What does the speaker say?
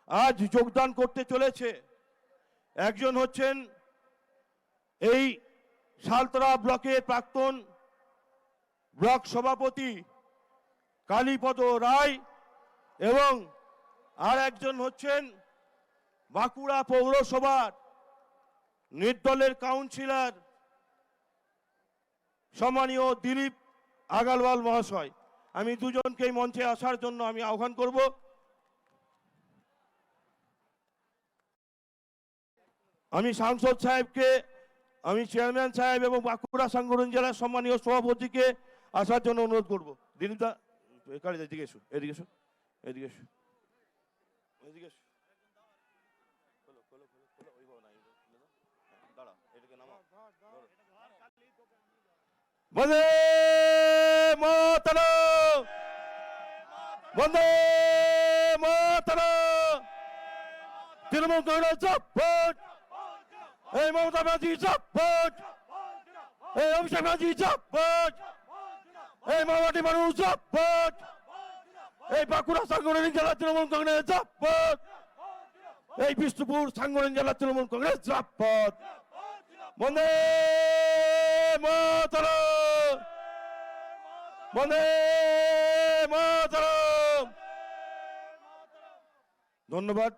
আজ যোগদান করতে চলেছে। একজন হচ্ছেন এই সালতরা ব্লকের প্রাক্তন ব্লক সভাপতি কালীপদ রায় এবং আর একজন হচ্ছেন বাঁকুড়া পৌরসভার নির্দলের কাউন্সিলর সম্মানীয় দিলীপ আগারওয়াল মহাশয়। আমি দুজনকে মঞ্চে আসার জন্য আমি আহ্বান করব। আমি সাংসদ সাহেবকে, আমি চেয়ারম্যান সাহেব এবং বাঁকুড়া সাংগঠনিক জেলার সম্মানীয় সভাপতিকে আসার জন্য অনুরোধ করব। দিলীপদা এদিকে এসো, এদিকে এসো, এদিকে এসো, এদিকে এসো। বন্দে মাতরম, বন্দে মাতরম। তৃণমূল কংগ্রেস জিন্দাবাদ, এই মমতা ব্যানার্জি জিন্দাবাদ, এই অভিষেক ব্যানার্জি জিন্দাবাদ, এই মাওবাদী মানুষ জিন্দাবাদ, এই বাঁকুড়া সাংগঠনিক জেলা তৃণমূল কংগ্রেস জিন্দাবাদ, এই বিষ্ণুপুর সাংগঠনিক জেলা তৃণমূল কংগ্রেস জিন্দাবাদ। বন্দে মাতরম, বন্দে মাতরম। ধন্যবাদ।